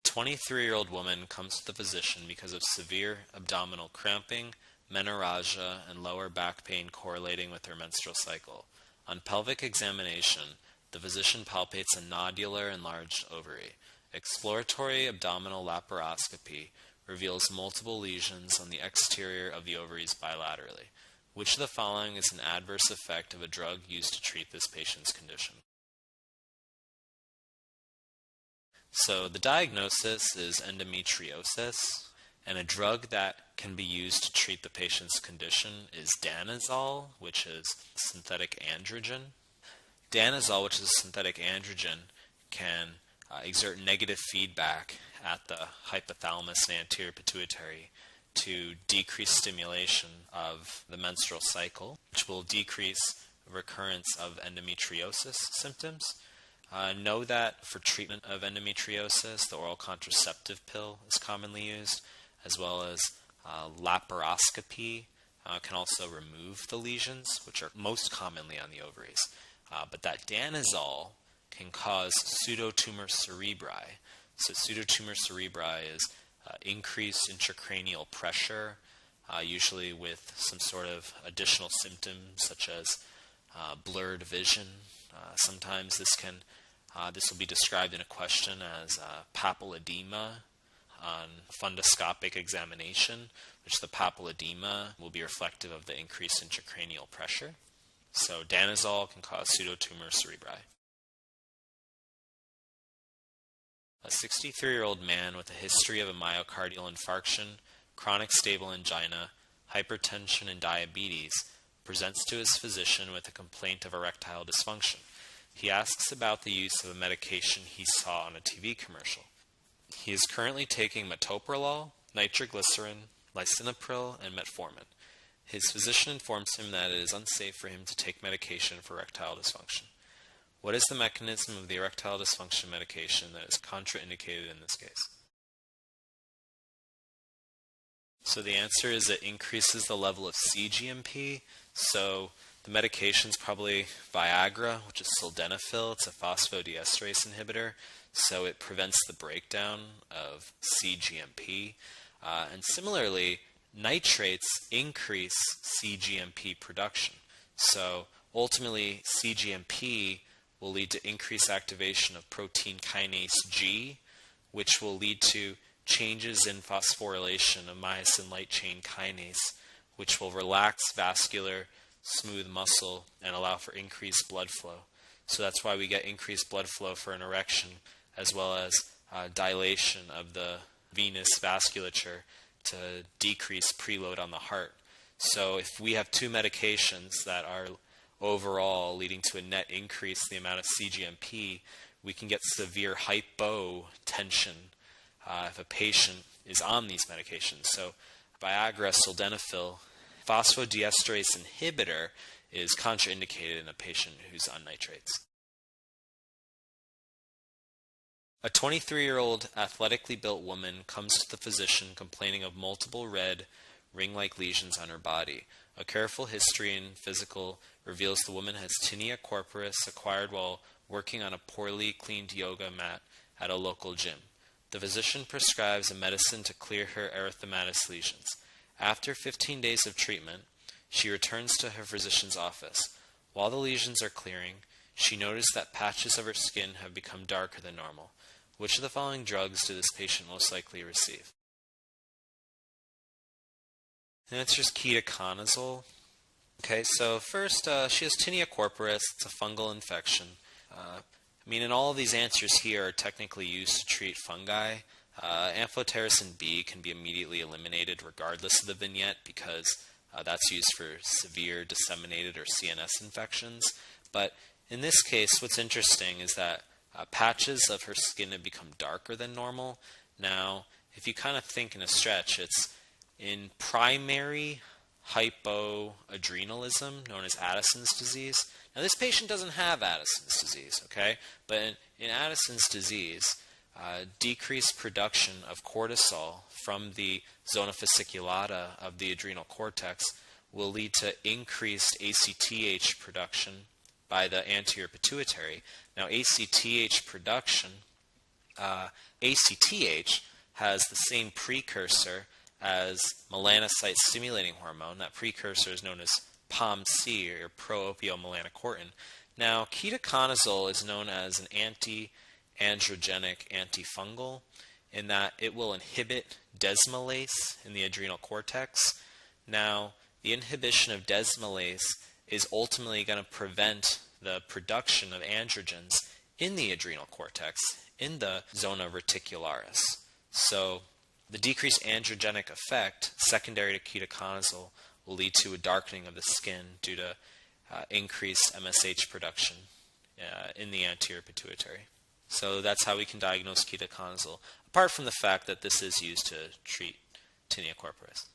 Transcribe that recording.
23-year-old woman comes to the physician because of severe abdominal cramping, menorrhagia, and lower back pain correlating with her menstrual cycle. On pelvic examination, the physician palpates a nodular enlarged ovary. Exploratory abdominal laparoscopy reveals multiple lesions on the exterior of the ovaries bilaterally. Which of the following is an adverse effect of a drug used to treat this patient's condition? So the diagnosis is endometriosis, and a drug that can be used to treat the patient's condition is danazol, which is synthetic androgen. Danazol, which is synthetic androgen, can exert negative feedback at the hypothalamus and anterior pituitary to decrease stimulation of the menstrual cycle, which will decrease recurrence of endometriosis symptoms. Know that for treatment of endometriosis, the oral contraceptive pill is commonly used, as well as laparoscopy can also remove the lesions, which are most commonly on the ovaries. But that danazol can cause pseudotumor cerebri. So pseudotumor cerebri is increased intracranial pressure, usually with some sort of additional symptoms such as blurred vision. Sometimes this will be described in a question as papilledema on fundoscopic examination, which the papilledema will be reflective of the increased intracranial pressure. So danazol can cause pseudotumor cerebri. A 63-year-old man with a history of a myocardial infarction, chronic stable angina, hypertension, and diabetes presents to his physician with a complaint of erectile dysfunction. He asks about the use of a medication he saw on a TV commercial. He is currently taking metoprolol, nitroglycerin, lisinopril, and metformin. His physician informs him that it is unsafe for him to take medication for erectile dysfunction. What is the mechanism of the erectile dysfunction medication that is contraindicated in this case? So the answer is it increases the level of cGMP. So the medication is probably Viagra, which is sildenafil. It's a phosphodiesterase inhibitor. So it prevents the breakdown of cGMP. And similarly, nitrates increase cGMP production. So ultimately, cGMP will lead to increased activation of protein kinase G, which will lead to changes in phosphorylation of myosin light chain kinase, which will relax vascular, smooth muscle, and allow for increased blood flow. So that's why we get increased blood flow for an erection, as well as dilation of the venous vasculature to decrease preload on the heart. So if we have two medications that are overall leading to a net increase in the amount of cGMP, we can get severe hypotension if a patient is on these medications. So Viagra, sildenafil, phosphodiesterase inhibitor is contraindicated in a patient who's on nitrates. A 23-year-old athletically built woman comes to the physician complaining of multiple red, ring-like lesions on her body. A careful history and physical reveals the woman has tinea corporis acquired while working on a poorly cleaned yoga mat at a local gym. The physician prescribes a medicine to clear her erythematous lesions. After 15 days of treatment, she returns to her physician's office. While the lesions are clearing, she noticed that patches of her skin have become darker than normal. Which of the following drugs did this patient most likely receive? The answer is ketoconazole. Okay, so first, she has tinea corporis. It's a fungal infection. And all of these answers here are technically used to treat fungi. Amphotericin B can be immediately eliminated regardless of the vignette because that's used for severe disseminated or CNS infections. But in this case, what's interesting is that patches of her skin have become darker than normal. Now, if you kind of think in a stretch, it's in primary hypoadrenalism, known as Addison's disease. Now, this patient doesn't have Addison's disease, okay? But in Addison's disease, decreased production of cortisol from the zona fasciculata of the adrenal cortex will lead to increased ACTH production by the anterior pituitary. Now, ACTH production ACTH has the same precursor as melanocyte-stimulating hormone. That precursor is known as POMC, or pro-opiomelanocortin. Now, ketoconazole is known as an anti-androgenic antifungal in that it will inhibit desmolase in the adrenal cortex. Now, the inhibition of desmolase is ultimately going to prevent the production of androgens in the adrenal cortex, in the zona reticularis. So, the decreased androgenic effect secondary to ketoconazole will lead to a darkening of the skin due to increased MSH production in the anterior pituitary. So that's how we can diagnose ketoconazole, apart from the fact that this is used to treat tinea corporis.